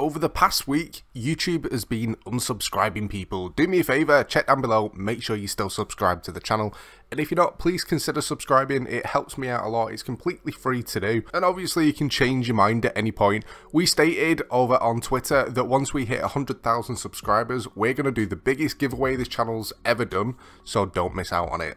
over the past week, YouTube has been unsubscribing people. Do me a favour, check down below, make sure you still subscribe to the channel. And if you're not, please consider subscribing, it helps me out a lot, it's completely free to do. And obviously you can change your mind at any point. We stated over on Twitter that once we hit 100,000 subscribers, we're going to do the biggest giveaway this channel's ever done, so don't miss out on it.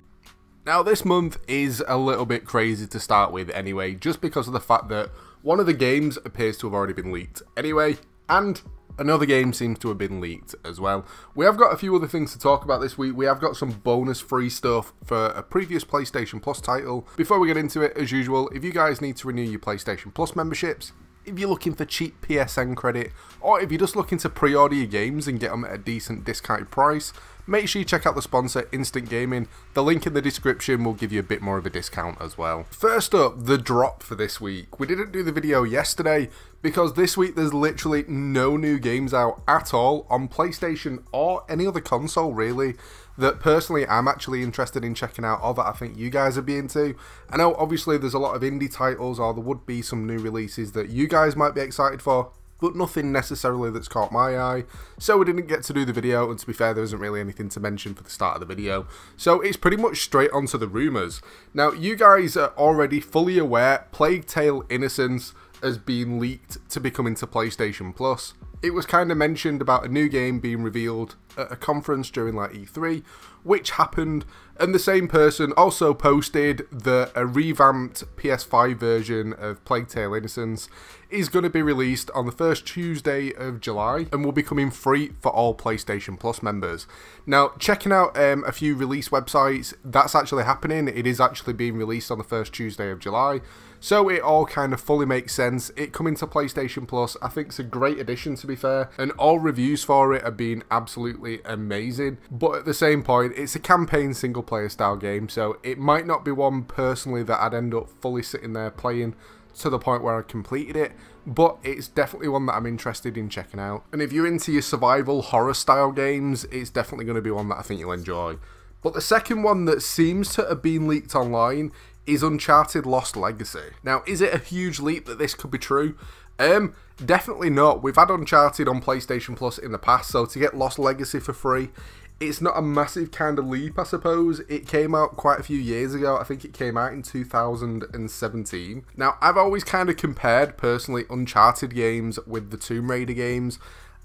Now this month is a little bit crazy to start with anyway, just because of the fact that one of the games appears to have already been leaked anyway, and another game seems to have been leaked as well. We have got a few other things to talk about this week. We have got some bonus free stuff for a previous PlayStation Plus title. Before we get into it, as usual, if you guys need to renew your PlayStation Plus memberships, if you're looking for cheap PSN credit, or if you're just looking to pre-order your games and get them at a decent discounted price, make sure you check out the sponsor, Instant Gaming. The link in the description will give you a bit more of a discount as well. First up, the drop for this week. We didn't do the video yesterday because this week there's literally no new games out at all on PlayStation or any other console really that personally I'm actually interested in checking out, or that I think you guys would be into. I know obviously there's a lot of indie titles, or there would be some new releases that you guys might be excited for, but nothing necessarily that's caught my eye, so we didn't get to do the video, and to be fair there isn't really anything to mention for the start of the video, so it's pretty much straight onto the rumours. Now you guys are already fully aware Plague Tale Innocence has been leaked to be coming to PlayStation Plus. It was kind of mentioned about a new game being revealed at a conference during like E3, which happened, and the same person also posted that a revamped PS5 version of Plague Tale Innocence is going to be released on the first Tuesday of July and will be coming free for all PlayStation Plus members. Now, checking out a few release websites, that's actually happening. It is actually being released on the first Tuesday of July. So it all kind of fully makes sense. It coming to PlayStation Plus, I think it's a great addition to be fair, and all reviews for it have been absolutely amazing. But at the same point, it's a campaign single player style game, so it might not be one personally that I'd end up fully sitting there playing to the point where I completed it, but it's definitely one that I'm interested in checking out. And if you're into your survival horror style games, it's definitely going to be one that I think you'll enjoy. But the second one that seems to have been leaked online is Uncharted Lost Legacy. Now, is it a huge leap that this could be true? Definitely not. We've had Uncharted on PlayStation Plus in the past, so to get Lost Legacy for free, it's not a massive kind of leap, I suppose. It came out quite a few years ago. I think it came out in 2017. Now, I've always kind of compared, personally, Uncharted games with the Tomb Raider games.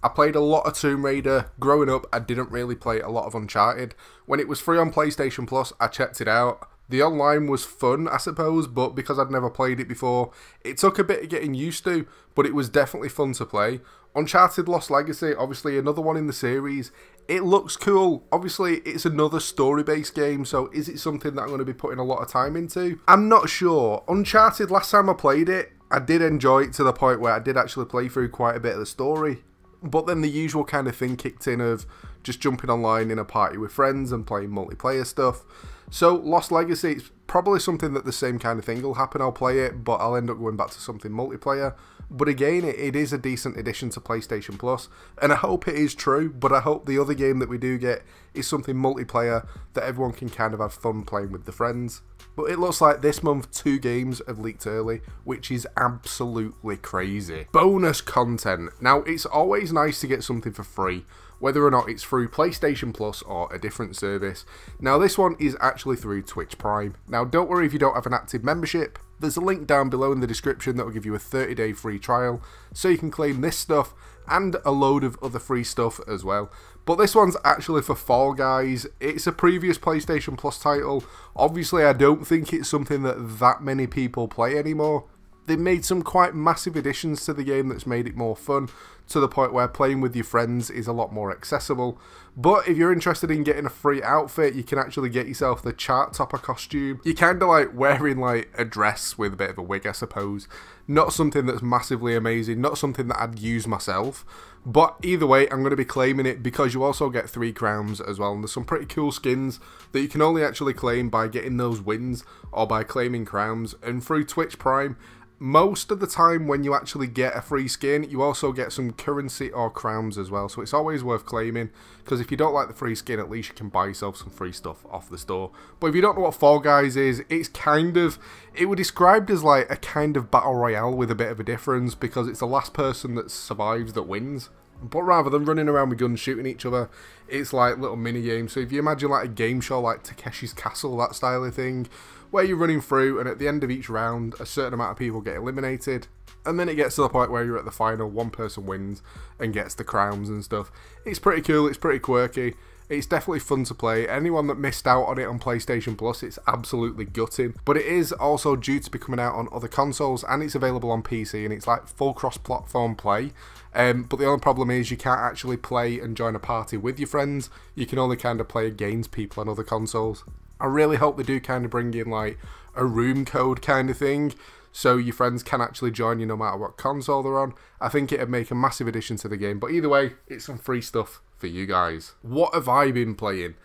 I played a lot of Tomb Raider. Growing up, I didn't really play a lot of Uncharted. When it was free on PlayStation Plus, I checked it out. The online was fun, I suppose, but because I'd never played it before, it took a bit of getting used to, but it was definitely fun to play. Uncharted Lost Legacy, obviously another one in the series. It looks cool. Obviously, it's another story-based game, so is it something that I'm going to be putting a lot of time into? I'm not sure. Uncharted, last time I played it, I did enjoy it to the point where I did actually play through quite a bit of the story. But then the usual kind of thing kicked in of just jumping online in a party with friends and playing multiplayer stuff. So Lost Legacy, it's probably something that the same kind of thing will happen. I'll play it, but I'll end up going back to something multiplayer. But again, it is a decent addition to PlayStation Plus, and I hope it is true, but I hope the other game that we do get is something multiplayer that everyone can kind of have fun playing with the friends. But it looks like this month 2 games have leaked early, which is absolutely crazy. Bonus content. Now, it's always nice to get something for free, whether or not it's through PlayStation Plus or a different service. Now this one is actually through Twitch Prime. Now don't worry if you don't have an active membership, there's a link down below in the description that will give you a 30-day free trial, so you can claim this stuff and a load of other free stuff as well. But this one's actually for Fall Guys. It's a previous PlayStation Plus title. Obviously I don't think it's something that many people play anymore. They made some quite massive additions to the game that's made it more fun, to the point where playing with your friends is a lot more accessible. But if you're interested in getting a free outfit, you can actually get yourself the chart topper costume. You're kind of like wearing like a dress with a bit of a wig, I suppose. Not something that's massively amazing, not something that I'd use myself. But either way, I'm going to be claiming it because you also get 3 crowns as well. And there's some pretty cool skins that you can only actually claim by getting those wins or by claiming crowns. And through Twitch Prime, Most of the time when you actually get a free skin, you also get some currency or crowns as well, so it's always worth claiming, because if you don't like the free skin, at least you can buy yourself some free stuff off the store. But if you don't know what Fall Guys is, it's kind of, it was described as like a kind of battle royale with a bit of a difference, because it's the last person that survives that wins. But rather than running around with guns shooting each other, it's like little mini games. So if you imagine like a game show like Takeshi's Castle, that style of thing, where you're running through and at the end of each round a certain amount of people get eliminated, and then it gets to the point where you're at the final, one person wins and gets the crowns and stuff. It's pretty cool, it's pretty quirky, it's definitely fun to play. Anyone that missed out on it on PlayStation Plus, it's absolutely gutting. But it is also due to be coming out on other consoles, and it's available on PC, and it's like full cross-platform play. But the only problem is you can't actually play and join a party with your friends. You can only kind of play against people on other consoles. I really hope they do kind of bring in like a room code kind of thing, so your friends can actually join you no matter what console they're on. I think it'd make a massive addition to the game, but either way, it's some free stuff for you guys. What have I been playing?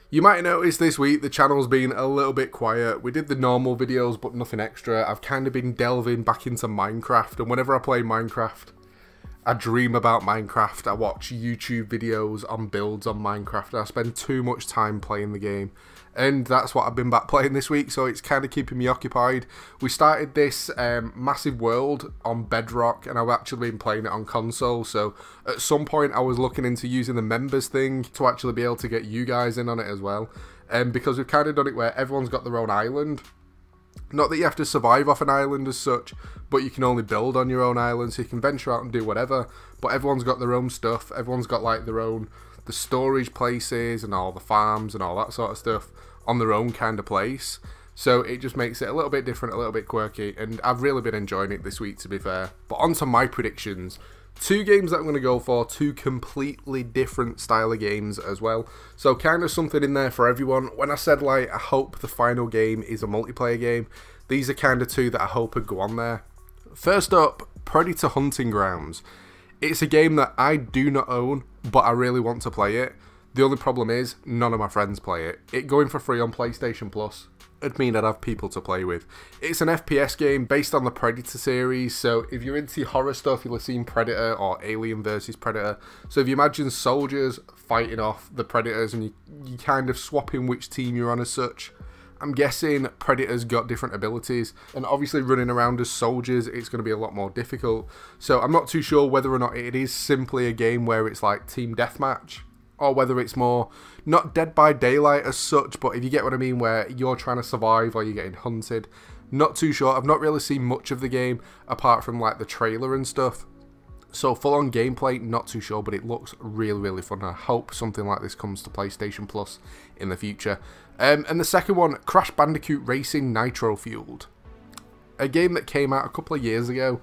You might notice this week the channel's been a little bit quiet. We did the normal videos, but nothing extra. I've kind of been delving back into Minecraft, and whenever I play Minecraft, I dream about Minecraft. I watch YouTube videos on builds on Minecraft, and I spend too much time playing the game. And that's what I've been back playing this week, so it's kind of keeping me occupied. We started this massive world on Bedrock, and I've actually been playing it on console, so at some point I was looking into using the members thing to actually be able to get you guys in on it as well. Because we've kind of done it where everyone's got their own island. Not that you have to survive off an island as such, but you can only build on your own island, so you can venture out and do whatever, but everyone's got their own stuff. Everyone's got like their own, the storage places and all the farms and all that sort of stuff on their own kind of place. So it just makes it a little bit different, a little bit quirky, and I've really been enjoying it this week, to be fair. But on to my predictions. Two games that I'm going to go for, two completely different style of games as well. So kind of something in there for everyone. When I said like I hope the final game is a multiplayer game, these are kind of two that I hope would go on there. First up, Predator Hunting Grounds. It's a game that I do not own, but I really want to play it. The only problem is, none of my friends play it. It going for free on PlayStation Plus, it'd mean I'd have people to play with. It's an FPS game based on the Predator series, so if you're into horror stuff, you'll have seen Predator or Alien vs Predator. So if you imagine soldiers fighting off the Predators and you kind of swapping which team you're on as such, I'm guessing Predators got different abilities, and obviously running around as soldiers, it's going to be a lot more difficult. So I'm not too sure whether or not it is simply a game where it's like team deathmatch, or whether it's more, not Dead by Daylight as such, but if you get what I mean, where you're trying to survive or you're getting hunted. Not too sure. I've not really seen much of the game, apart from like the trailer and stuff. So full on gameplay, not too sure, but it looks really, really fun. I hope something like this comes to PlayStation Plus in the future. And the second one, Crash Bandicoot Racing Nitro Fueled. A game that came out a couple of years ago.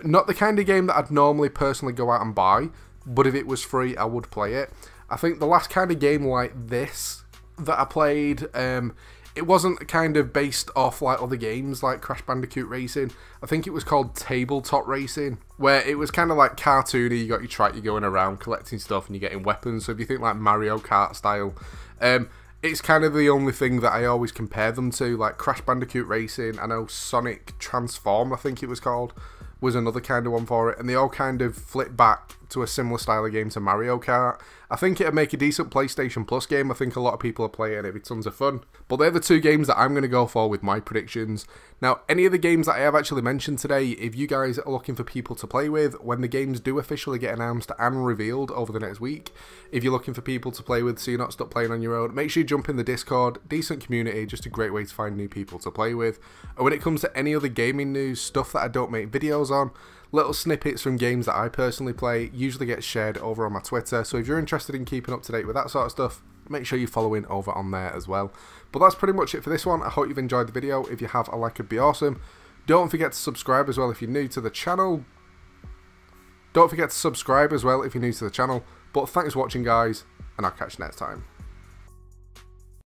Not the kind of game that I'd normally personally go out and buy, but if it was free, I would play it. I think the last kind of game like this that I played, it wasn't kind of based off like other games like Crash Bandicoot Racing. I think it was called Tabletop Racing, where it was kind of like cartoony. You got your track, you're going around collecting stuff and you're getting weapons. So if you think like Mario Kart style, it's kind of the only thing that I always compare them to. Like Crash Bandicoot Racing, I know Sonic Transform, I think it was called, was another kind of one for it, and they all kind of flip back to a similar style of game to Mario Kart. I think it'd make a decent PlayStation Plus game. I think a lot of people are playing it, it'd be tons of fun. But they're the two games that I'm going to go for with my predictions. Now, any of the games that I have actually mentioned today, if you guys are looking for people to play with, when the games do officially get announced and revealed over the next week, if you're looking for people to play with so you're not stuck playing on your own, make sure you jump in the Discord. Decent community, just a great way to find new people to play with. And when it comes to any other gaming news, stuff that I don't make videos on, little snippets from games that I personally play usually get shared over on my Twitter, so if you're interested in keeping up to date with that sort of stuff, make sure you're following over on there as well. But that's pretty much it for this one. I hope you've enjoyed the video. If you have, a like would be awesome. Don't forget to subscribe as well if you're new to the channel. But thanks for watching, guys, and I'll catch you next time.